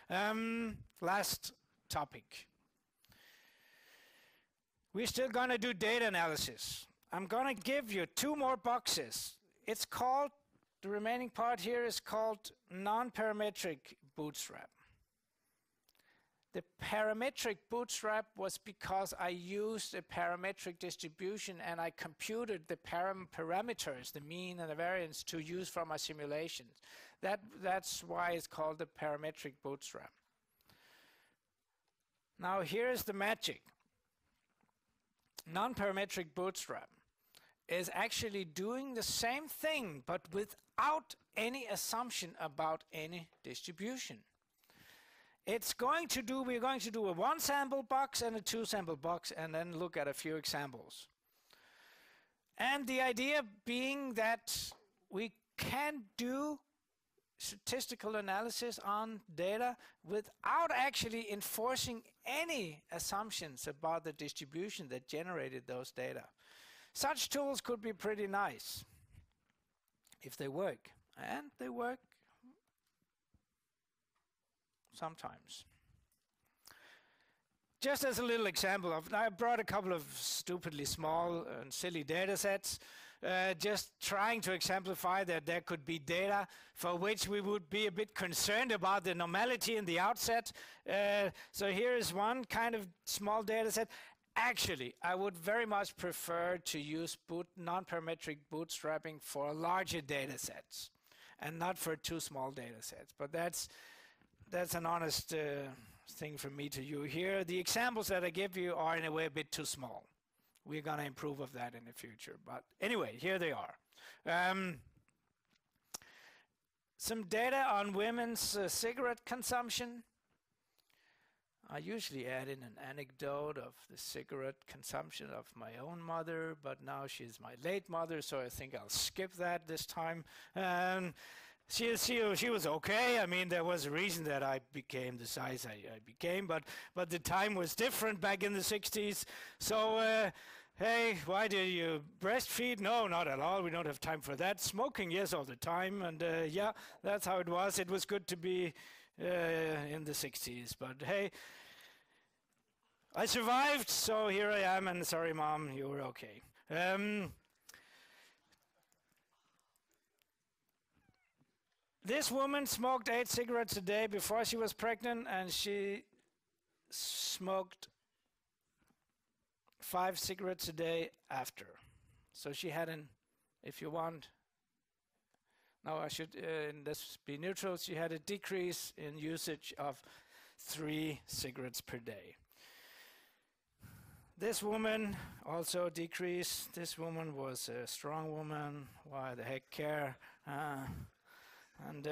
Last topic. We're still going to do data analysis. I'm going to give you 2 more boxes. It's called, the remaining part here is called Non-Parametric Bootstrap. The parametric bootstrap was because I used a parametric distribution and I computed the parameters, the mean and the variance, to use for my simulations. That's why it's called the parametric bootstrap. Now here's the magic. Non-parametric bootstrap is actually doing the same thing but without any assumption about any distribution. It's going to do, we're going to do a 1 sample box and a 2 sample box and then look at a few examples. And the idea being that we can do statistical analysis on data without actually enforcing any assumptions about the distribution that generated those data. Such tools could be pretty nice if they work, and they work sometimes. Just as a little example of, I brought a couple of stupidly small and silly data sets, just trying to exemplify that there could be data for which we would be a bit concerned about the normality in the outset. So here is one kind of small data set. Actually, I would very much prefer to use non-parametric bootstrapping for larger data sets and not for 2 small data sets. But that's an honest thing for me to you here. The examples that I give you are in a way a bit too small. We're going to improve of that in the future. But anyway, here they are. Some data on women's cigarette consumption. I usually add in an anecdote of the cigarette consumption of my own mother, but now she's my late mother, so I think I'll skip that this time. She was okay. I mean, there was a reason that I became the size I became, but the time was different back in the 60s. So, hey, why do you breastfeed? No, not at all. We don't have time for that. Smoking, yes, all the time. And yeah, that's how it was. It was good to be in the 60s. But hey, I survived, so here I am. And sorry, Mom, you were okay. This woman smoked 8 cigarettes a day before she was pregnant, and she smoked 5 cigarettes a day after. So she had an, if you want, now I should let's be neutral, she had a decrease in usage of 3 cigarettes per day. This woman also decreased. This woman was a strong woman. Why the heck care? And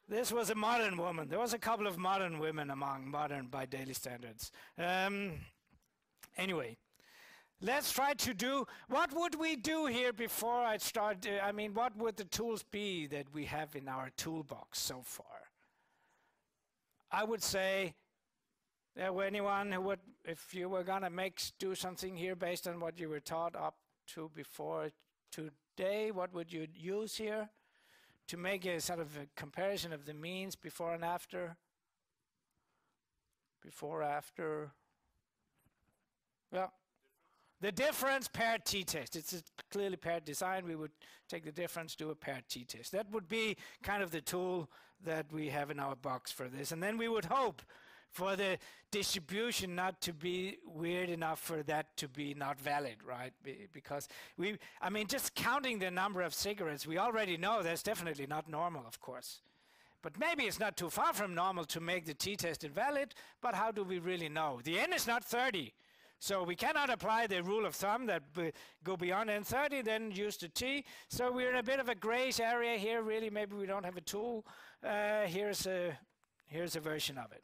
this was a modern woman. There was a couple of modern women among modern by daily standards. Anyway, let's try to do, what would we do here before I start? I mean, what would the tools be that we have in our toolbox so far? I would say, anyone who would, if you were going to do something here based on what you were taught up to before today, what would you use here to make a sort of a comparison of the means before and after? Before, after. Well, the difference paired t-test. It's a clearly paired design. We would take the difference, do a paired t-test. That would be kind of the tool that we have in our box for this. And then we would hope for the distribution not to be weird enough for that to be not valid, right? Because I mean, just counting the number of cigarettes, we already know that's definitely not normal, of course. But maybe it's not too far from normal to make the t-test invalid, but how do we really know? The n is not 30. So we cannot apply the rule of thumb that go beyond n30, then use the t. So we're in a bit of a grayish area here, really. Maybe we don't have a tool. Here's a version of it.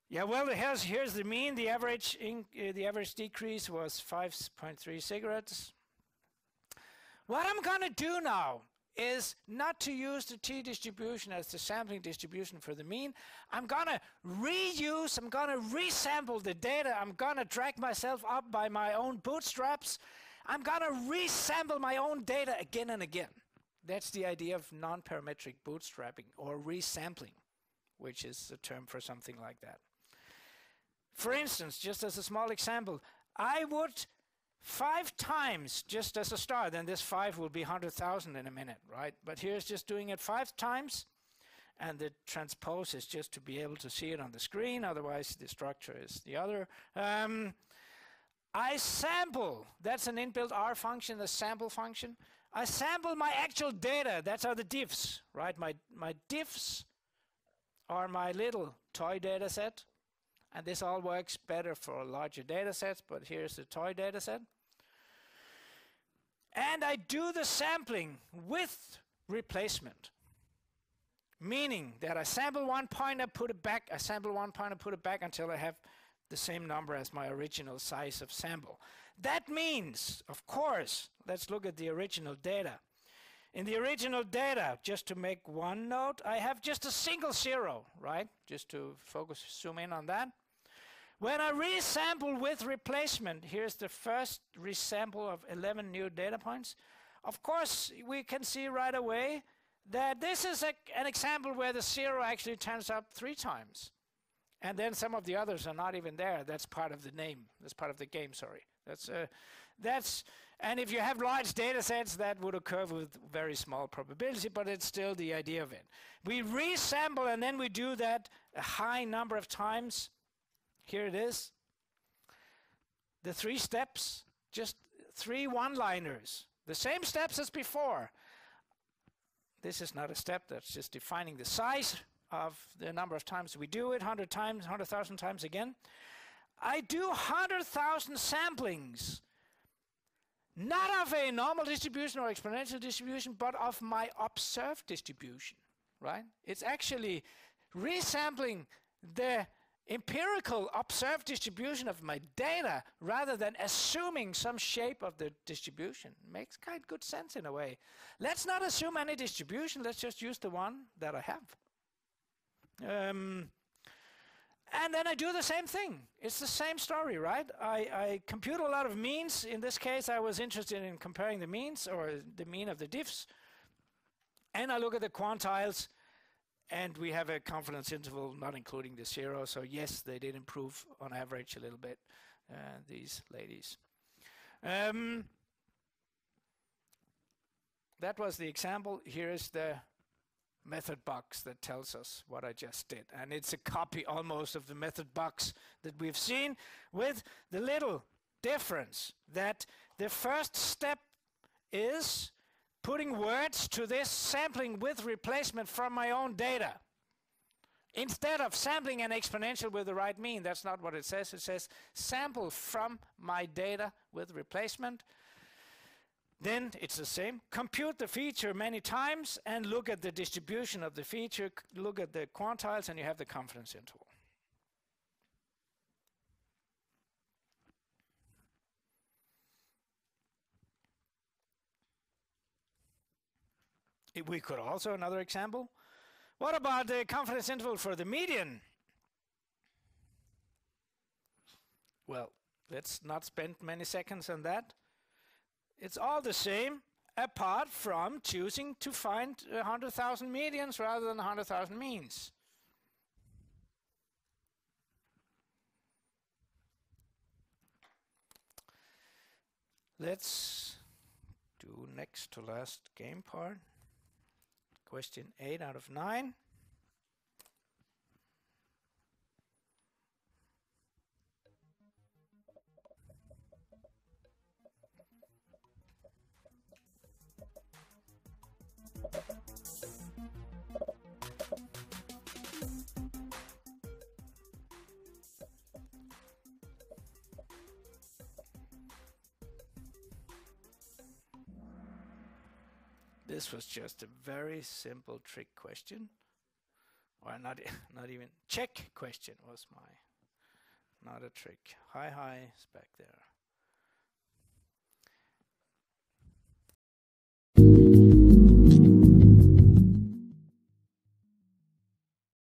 Yeah, well, here's the mean. The average decrease was 5.3 cigarettes. What I'm going to do now is not to use the t-distribution as the sampling distribution for the mean. I'm going to resample the data. I'm going to drag myself up by my own bootstraps. I'm going to resample my own data again and again. That's the idea of non-parametric bootstrapping or resampling. which is a term for something like that. For instance, just as a small example, I would 5 times, just as a start, and this 5 will be 100,000 in a minute, right? But here's just doing it 5 times, and the transpose is just to be able to see it on the screen, otherwise the structure is the other. I sample, that's an inbuilt R function, the sample function. I sample my actual data, that's are the diffs, right? My diffs are my little toy data set. And this all works better for larger data sets, but here's the toy data set. And I do the sampling with replacement, meaning that I sample one point, I put it back, I sample one point, I put it back until I have the same number as my original size of sample. That means, of course, let's look at the original data. In the original data, just to make one note, I have just a single 0, right? Just to focus, zoom in on that. When I resample with replacement, here's the first resample of 11 new data points. Of course, we can see right away that this is an example where the 0 actually turns up 3 times. And then some of the others are not even there. That's part of the name. That's part of the game, sorry. And if you have large data sets, that would occur with very small probability, but it's still the idea of it. We resample and then we do that a high number of times. Here it is. The 3 steps, just 3 one-liners. The same steps as before. This is not a step, that's just defining the size of the number of times we do it, 100 times, 100,000 times again. I do 100,000 samplings, not of a normal distribution or exponential distribution, but of my observed distribution, right? It's actually resampling the empirical observed distribution of my data rather than assuming some shape of the distribution. Makes kind of good sense in a way. Let's not assume any distribution, let's just use the one that I have. And then I do the same thing. It's the same story, right? I compute a lot of means. In this case, I was interested in comparing the means, or the mean of the diffs. And I look at the quantiles, and we have a confidence interval not including the 0. So yes, they did improve on average a little bit, these ladies. That was the example. Here is the method box that tells us what I just did. And it's a copy almost of the method box that we've seen, with the little difference that the first step is putting words to this sampling with replacement from my own data. Instead of sampling an exponential with the right mean, that's not what it says. It says sample from my data with replacement. Then it's the same. Compute the feature many times and look at the distribution of the feature, look at the quantiles, and you have the confidence interval. If we could also, another example. What about the confidence interval for the median? Well, let's not spend many seconds on that. It's all the same, apart from choosing to find 100,000 medians rather than 100,000 means. Let's do next to last game part. Question 8 out of 9. This was just a very simple trick question, or not even check question was not a trick. Hi, is back there.